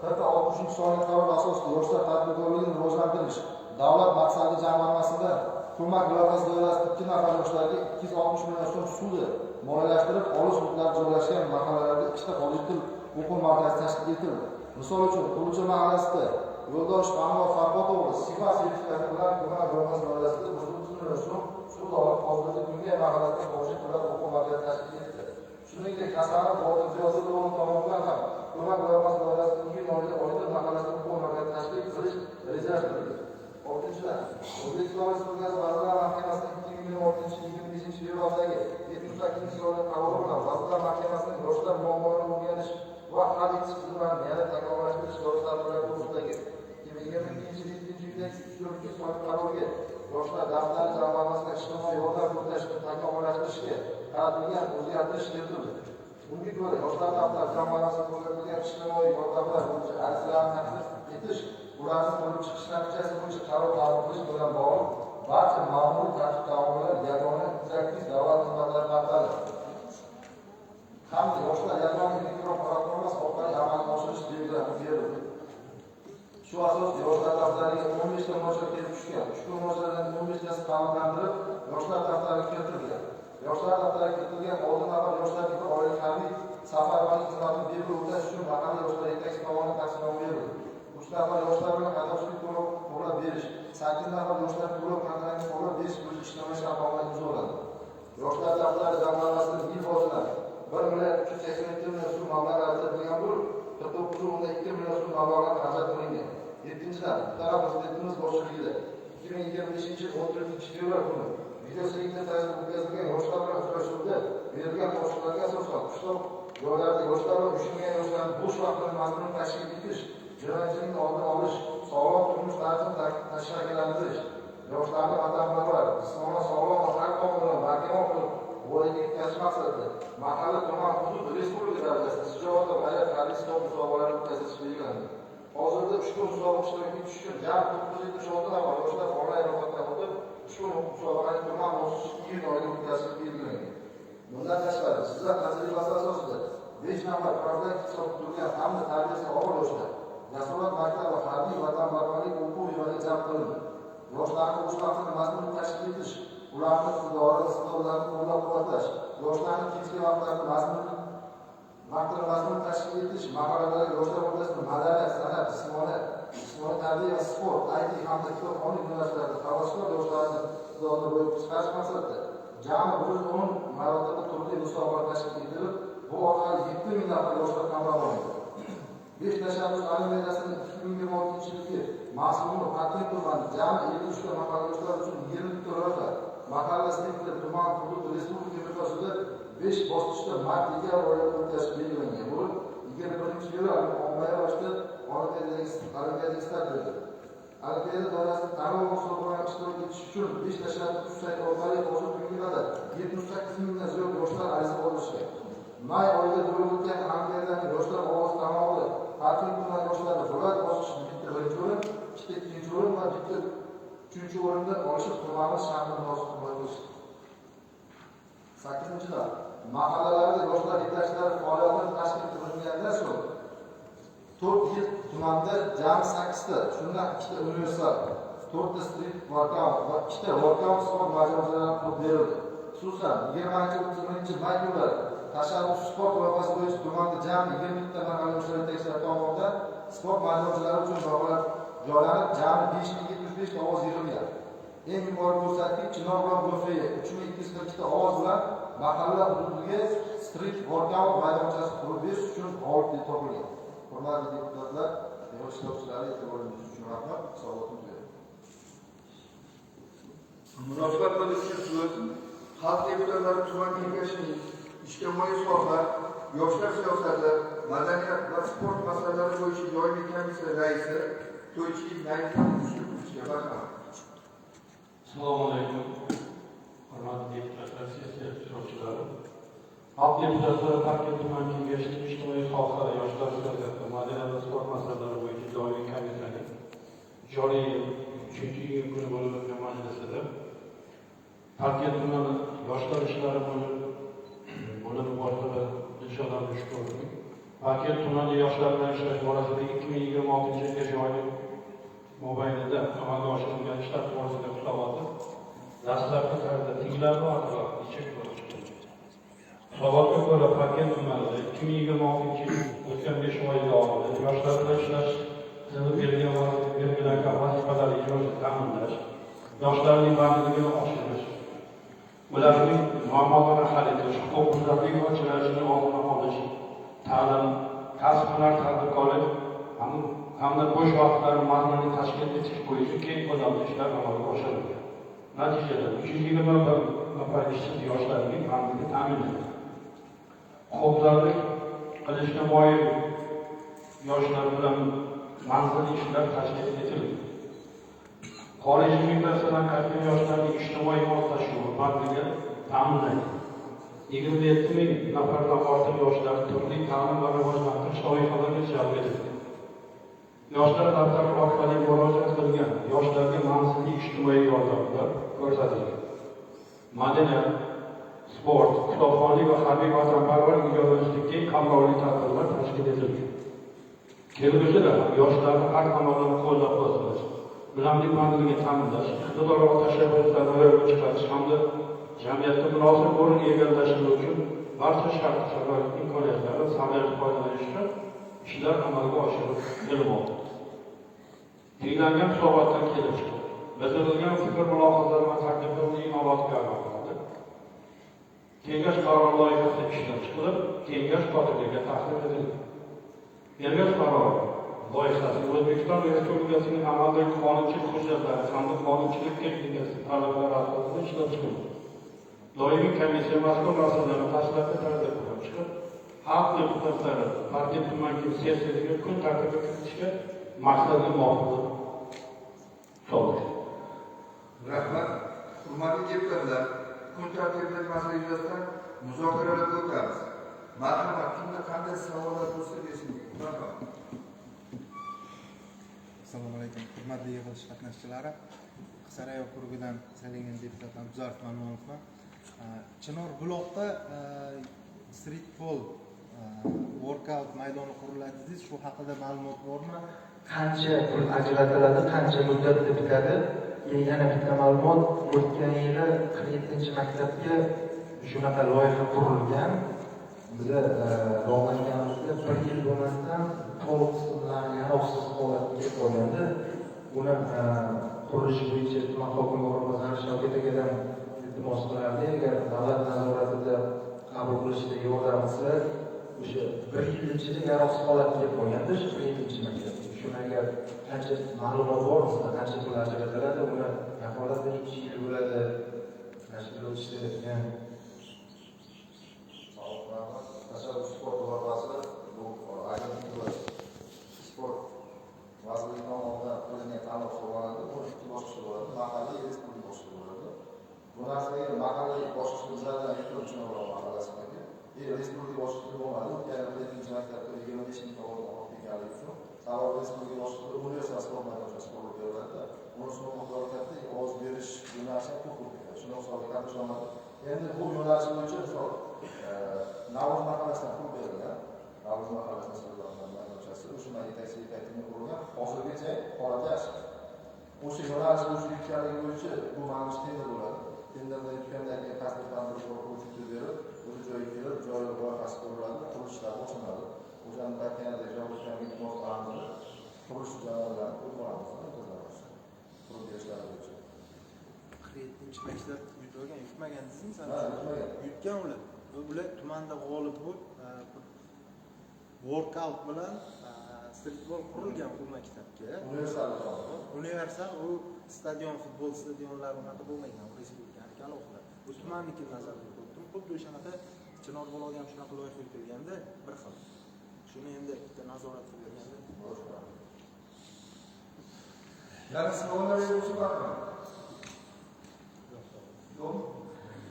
60-sonli qaror asosida yoshlar tadbirkorligini rivojlantirish davlat maqsadli jamg'armasida ko'mak loyihasi doirasida 2 nafar yoshlarga 260 million so'm suvda moliyalashtirib, olis hududlar joylashgan mahallalarda 2 ta xorijiy til o'quv markazi tashkil etildi. Misol uchun, Qulucha mahallasida Yo'ldosh Anvar Farhodov Sifa sertifikati bilan ko'mak loyihasi doirasida 130 million so'm suvda olib, hozirda Kunga mahallasida xorijiy tillar o'quv markazi tashkil etildi. Shuningdek, Hasanov Botir Ziyodulloh tomonidan ham ko'mak loyihasi doirasida 2 yil oyda mahallasida o'quv markazi tashkil qilish rejalashtirilgan. 6-dan, O'zbekiston Respublikasi Vazirlar Mahkamasining 2026-25-fevraldagi 78-sonli qarori bilan Vazirlar Mahkamasining yoshlar muammolarini o'rganish va hal etish tizimlarini yana takomillashtirish loyihalari to'g'risidagi 2022-yildagi 34-sonli qarorga yoshlar daftari jamg'armasida ijtimoiy yordam ko'rsatishni takomillashtirishga qaratilgan o'zgartirish kiritildi. Bunga ko'ra, yoshlar daftari jamg'armasida ko'rsatilgan ijtimoiy yordamlar bo'yicha arizalarni taklif etish, ularni ko'rib chiqish natijasi bo'yicha qaror qabul qilish bilan bog'liq barcha ma'muriy tartib-taomillar yagona interaktiv davlat xizmatlari portali hamda yoshlar yagona elektron platformasi orqali amalga oshirish belgilari berildi. Shu asosda yoshlar daftariga 15 ta murojaat kelib tushgan. Ushbu murojaatlardan 15 tasi qanoatlantirib, yoshlar daftariga kiritilgan. Yoshlar daftariga kiritilgan 6 nafar yoshlarga bir oylik harbiy safarbarlik xizmatini bepul o'tash uchun mahalla yoshlar yetakchisi tomonidan taqsimlov berildi. 3 nafar yoshlar bilan qadoshlik to'lab berish, 8 nafar yoshlar to'lab qanday to'lab berish bo'yicha ishlama shartnoma imzolandi. Yoshlar daftari jamg'armasining yil boshidan 1.382 million so'm mablag' ajratilgan bo'lib, 49.2 million so'm mablag'lar xarajat qilingan. 7-dan, Muhtaram Prezidentimiz boshchiligida 2025-yil 14-fevral kuni videoselektorda o'tkazilgan yoshlar bilan uchrashuvda berilgan topshiriqlarga asosan qishloq joylarda yoshlar va ushlagan yoshlarning bo'sh vaqtini mazmun tashkil etish, jinoyatchilikni oldini olish, sog'lom turmush tarzini shakllantirish, yoshlarni vatanparvar, jismonan sog'lom va har tomonlama barkamol qilib voyaga yetkazish maqsadida mahalla, tuman, hudud, respublika darajasida shijoat va g'ayrat harbiy sport musobaqalarini o'tkazish belgilandi. Hozirda ushbu musobaqa ishtirokida tushgan jami 976 nafar yoshlar onlayn ro'yxatdan o'tib, ushbu musobaqani tuman maxsus iyun oyida o'tkazish belgilangan. Bundan tashqari, sizlar tajribasi asosida 5 nafar profilaktik hisobda turgan hamda tarbiyasi og'ir yoshlar Jasorat maktab va harbiy vatanparvarlik o'quv yig'iniga jalb qilindi. Yoshlarni o'z vaqtini mazmunli tashkil etish, ularni iqtidori, istiqbollarini qo'llab-quvvatlash, yoshlarni kechki vaqtlarni mazmunli tashkil etish, mahallalardagi yoshlar o'rtasida madaniyat, san'at, jismoniy tarbiya va sport, IT hamda kitobxonlik yo'nalishlarida havaskor yoshlarni iqtidorini ro'yobga chiqarish maqsadida jami 110 marotaba turli musobaqalar tashkil etilib, bu orqali 7000 nafar yoshlar qamrab olindi. 5 tashabbus olimpiadasining 2026-yilgi mas'uli Patrik tumani jami 53 ta mahalla yoshlar uchun 20 ta ro'yxat, mahalla sinfida tuman, hudud, respublika miqyosida 5 bosqichda mart liga ro'yxatini o'tkazish belgilangan bo'lib, 21-yili ommaviy ravishda olimpiadaga start berdi. Olimpiada doirasida tanlov musobaqalarida ishtirok etish uchun 5 tashabbus sayti orqali hozir kunga qadar 78 mingdan ziyod yoshlar ariza qoldirishgan. May oyida bo'lib o'tgan olimpiadaning yoshlar ovozi tanlovida Patrik tuman yoshlari viloyat bosqichida bitta birinchi o'rin, ikkita ikkinchi o'rin va bitta uchinchi o'rinni olishib, tumanimiz sha'nini munosib himoya qilishdi. 8-dan mahallalarda yoshlar yetakchilari faoliyatini tashkil qilingandan so'ng 4 yil tumanda jami 8 ta, shundan 2 ta universal, 4 ta street workout va 2 ta workout sport majmualari qurib berildi. Xususan 20-30 may kunlari tashabbus sport loyihasi bo'yicha tumanda jami 20 ta mahalla yoshlar yetakchilari tomonidan sport majmualari uchun joylanib, jami 5075 ta ovoz yig'ilgan. Eng yuqori ko'rsatkich Chinorboq Gulfiya 3242 ta ovoz bilan mahalla hududiga street workout maydonchasi qurib berish uchun g'olib deb topilgan. Hurmatli deputatlar, yig'ilish ishtirokchilari, e'tiboringiz uchun rahmat. Savolatim bering. Munosabat bildirishga so'z xalq deputatlari tuman kengashining ijtimoiy soha, yoshlar siyosati, madaniyat va sport masalalari bo'yicha doimiy komissiya raisi To'ychilik Naimjon Yusupovga rahmat. Assalomu alaykum. Hurmatli deputatlar, sessiya ishtirokchilari. Xalq deputatlari Toshkent tuman kengashining ijtimoiy soha, yoshlar siyosati, madaniyat va sport masalalari bo'yicha doimiy komissiyaning joriy yil 3-iyun kuni bo'lib o'tgan majlisida Toshkent tumani yoshlar ishlari bo'limi boshlig'i Dilshod Abdushukurovning Toshkent tumani yoshlar bilan ishlash borasida 2026-yilgacha oylik mobaynida amalga oshirilgan ishlar to'g'risida hisoboti dastlabki tarzda tinglanma orqali yechib ko'rildi. Hisobotga ko'ra Toshkent tumanida 2026-yil o'tgan 5 oy davomida yoshlar bilan ishlash belgilangan vazifalar ijrosini ta'minlash, yoshlarning bandligini oshirish, ularning muammolarini hal etish, huquqbuzarlik va jinoyatchilikning oldini olish, ta'lim, kasb-hunar tadbirkorlik hamda bo'sh vaqtlarni mazmunli tashkil etish bo'yicha keng ko'lamli ishlar amalga oshirilgan. Natijada 321 nafar ishsiz yoshlarning bandligi ta'minlangan. Huquqbuzarlik qilishga moyil yoshlar bilan manzilli ishlar tashkil etildi. Xorijiy migratsiyadan qaytgan yoshlarning ijtimoiy moslashuvi bandligi ta'minlangan. 27 ming nafardan ortiq yoshlar turli ta'lim va rivojlantirish loyihalariga jalb etildi. Yoshlar daftari orqali murojaat qilgan yoshlarga manzilli ijtimoiy yordamlar ko'rsatilgan. Madaniyat, sport, kitobxonlik va harbiy vatanparvarlik yo'nalishida keng qamrovli tadbirlar tashkil etilgan. Kelgusida yoshlarni har tomonlama qo'llab-quvvatlash, bilimlik bandligini ta'minlash, iqtidor va tashabbuslarni ro'yobga chiqarish hamda jamiyatda munosib o'rin egallashi uchun barcha shart-sharoit imkoniyatlaridan samarali foydalanish uchun ishlar amalga oshirilmoqda. Tinglangan hisobotdan kelib chiqdi. Bildirilgan fikr, mulohazalar va takliflarni inobatga olindi. Kengash qaror loyihasi ishlab chiqilib, kengash kotiliga taqdim etildi. Kengash qarori loyihasi O'zbekiston Respublikasining amaldagi qonunchilik hujjatlari hamda qonunchilik texnikasi talablari asosida ishlab chiqildi. Doimiy komissiya mazkur masalalarni dastlabki tarzda ko'rib chiqib, xalq deputatlari Toshkent tuman sessiyasiga kun tartibiga kiritishga maqsadga muvofiq soldi. Rahmat. Hurmatli deputatlar, kun tartibidagi masala yuzasidan muzokaralarga o'tamiz. Marhamat, kimda qanday savollar bo'lsa bersin. Marhamat. Assalomu alaykum, hurmatli yig'ilish qatnashchilari. Qasarayo okrugidan saylangan deputat Abduzarov Ma'munovman. Chinor buloqda streetball workout maydoni quriladi dedingiz. Shu haqida ma'lumot bormi? Qancha pul ajratiladi, qancha muddatda bitadi? Yana bitta ma'lumot, o'tgan yili 47-maktabga shunaqa loyiha qurilgan. Bizda bog'langanimizda 1 yil bo'lmasdan to'liq bilan yaroqsiz holatga kelib qolgandi. Uni qurilish bo'yicha tuman hokimi o'rinbosari Shavkat akadan iltimos qilardi, agar davlat nazoratida qabul qilishda yordamlashsa, o'sha 1 yil ichida yaroqsiz holatga kelib qolgandi shu 47-maktab. Shuni agar qancha ma'lumot bor, qancha pul ajratiladi, uni kafolatda 2 yil bo'ladi. Tashkil etishda Tashabbus sport loyihasi bu agentlik sport vazirligi tomonidan qilingan tanlov hisoblanadi. Buni ikki bosqichda bo'ladi. Mahalliy va respublika bosqichida bo'ladi. Bu narsaga mahalliy bosqichda bizlardan yetuvchi mahallasidagi respublika bosqichida bo'lmadi. O'tgan 7-maktabda 25 ming to'g'ri olib kelganligi uchun savol respublika bosqichida universal sport maydonchasi qurilib beriladi. Buni sinov miqdori katta, ovoz berish yo'nalishi ko'p bo'ladi. Shundan hisobga qatnashlanadi. Endi bu yo'nalish bo'yicha misol Navro'z mahallasidan pul berilgan. Navro'z mahallasidan so'ralgan maydonchasi o'sha yetakchilik paytida qurilgan. Hozirgacha holati yaxshi. O'sha yo'nalish bo'yicha yutganligi bo'yicha bu ma'lum tender bo'ladi. Tenderda yutgandagi tasdiqlantirib qo'yuvchi berib, o'sha joyga kelib, joy loyihasi quriladi, qurilish ishlari boshlanadi. O'shani aytganidek javobgarlik iltimos qilamiz. Qurilish jamoalari o'tamiz. Qurilish ishlari bo'yicha. 47-maktab yutmagan dedingiz. Ha, yutmagan. Yutgan ular. Bular tumanda g'olib bo'lib, workout bilan streetball qurilgan bu maktabga. Universal u stadion, futbol stadionlari unaqa bo'lmagan, respublikaniki alohida. Bu tumanniki nazarda tutdim. Xuddi o'shanaqa Chinor baloga ham shunaqa loyiha yuritilganda bir xil. Shuni endi bitta nazorat qilib berganda boshqa. Yana savollar bo'lsa marhamat. Yo'q.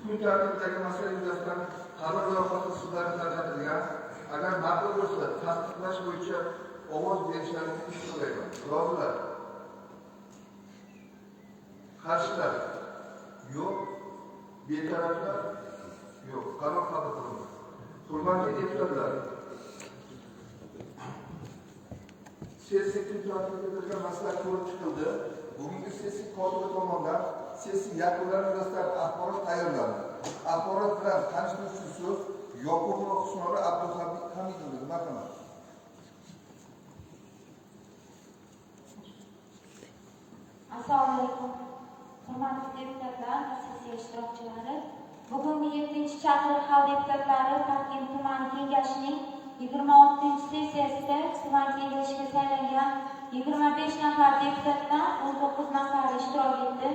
Kun tartibidagi masala yuzasidan qaror loyihasi sudlarga tarqatilgan. Agar ma'qul bo'lsa, tasdiqlash bo'yicha ovoz berishlarini so'rayman. Rozilar? Qarshilar? Yo'q. Betaraflar? Yo'q. Qaror qabul qilindi. Hurmatli deputatlar, sessiya kun tartibidagi masala ko'rib chiqildi. Bugungi sessiya kotibi tomonidan sessiya yakunlari yuzasidan axborot tayyorlandi. Axborot bilan tanishtiruvchi so'z Yoqubov Husnora Abduhamidovga marhamat. Assalomu alaykum. Hurmatli deputatlar va sessiya ishtirokchilari. Bugungi 7-chaqiriq xalq deputatlari Toshkent tuman kengashining 26-sessiyasida tuman kengashiga saylangan 25 nafar deputatdan 19 nafari ishtirok etdi.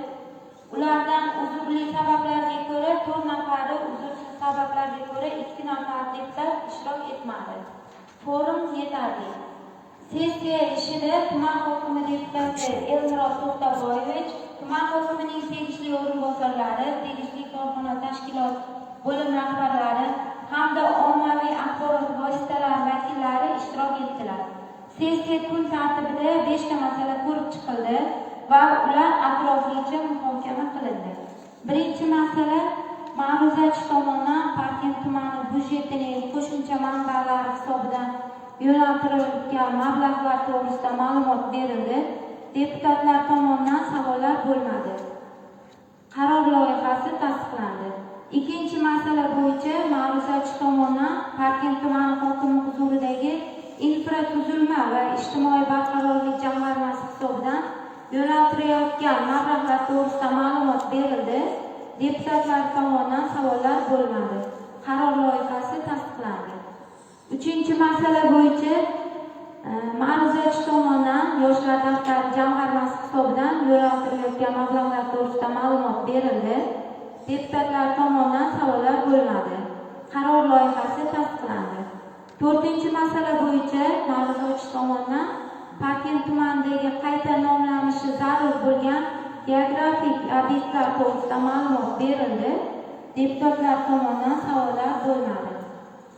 Ulardan uzrli sabablarga ko'ra 4 nafari, uzrsiz sabablarga ko'ra 2 nafar deputat ishtirok etmadi. Forum yetarli. Sessiya ishida tuman hokimi deputati Elmiro To'xtaboyevich, tuman hokimining tegishli o'rinbosarlari, tegishli korxona tashkilot bo'lim rahbarlari hamda ommaviy axborot vositalari vakillari ishtirok etdilar. Sessiya kun tartibida 5 ta masala ko'rib chiqildi va ular atroflicha muhokama qilindi. Birinchi masala ma'ruzachi tomonidan Parkent tumani byudjetining qo'shimcha manbalari hisobidan yo'naltirilgan mablag'lar to'g'risida ma'lumot berildi. Deputatlar tomonidan savollar bo'lmadi. Qaror loyihasi tasdiqlandi. Ikkinchi masala bo'yicha ma'ruzachi tomonidan Parkent tumani hokimi huzuridagi infratuzilma va ijtimoiy barqarorlik jamg'armasi hisobidan yo'naltirilayotgan mablag'lar to'g'risida ma'lumot berildi. Deputatlar tomonidan savollar bo'lmadi. Qaror loyihasi tasdiqlandi. Uchinchi masala bo'yicha ma'ruzachi tomonidan yoshlar daftari jamg'armasi hisobidan yo'naltirilayotgan mablag'lar to'g'risida ma'lumot berildi. Deputatlar tomonidan savollar bo'lmadi. Qaror loyihasi tasdiqlandi. To'rtinchi masala bo'yicha ma'ruzachi tomonidan Parkent tumanidagi qayta nomlanishi zarur bo'lgan geografik obyektlar to'g'risida ma'lumot berildi. Deputatlar tomonidan savollar bo'lmadi.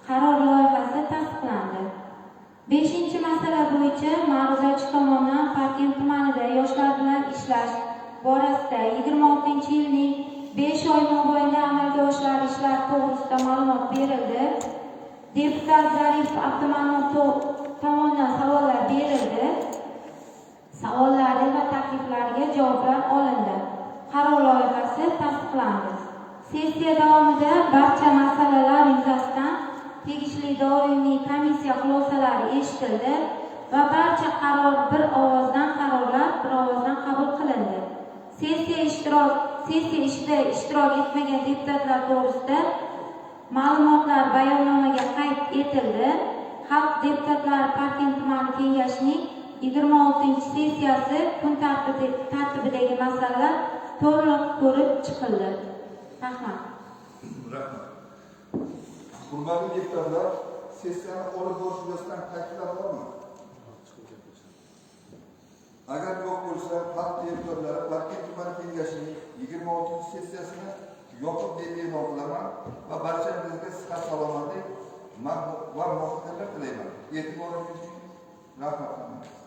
Qaror loyihasi tasdiqlandi. 5-masala bo'yicha ma'ruzachi tomonidan Parkent tumanida yoshlar bilan ishlash borasida 26-yilning 5 oy mobaynida amalga oshirar ishlar to'g'risida ma'lumot berildi. Deputat Zarif Abdumanov tomonidan savollar berildi. Savollari va takliflariga javoblar olindi. Qaror loyihasi tasdiqlandi. Sessiya davomida barcha masalalar yuzasidan tegishli doimiy komissiya xulosalari eshitildi va barcha qaror bir ovozdan qabul qilindi. Sessiya ishida ishtirok etmagan deputatlar to'g'risida ma'lumotlar bayonnomaga qayd etildi. Xalq deputatlari Parkent tumani kengashining 26-sessiyasi kun tartibidagi masalalar to'liq ko'rib chiqildi. Rahmat. Rahmat. Hurmatli deputatlar, sessiyani olib borish yuzasidan takliflar bormi? Agar yo'q bo'lsa, xalq deputatlari Parkent tumani kengashining 26-sessiyasini yopiq deb e'lon qilaman va barchamizga sihat salomatlik va muvaffaqiyatlar tilayman. E'tiboringiz uchun rahmat.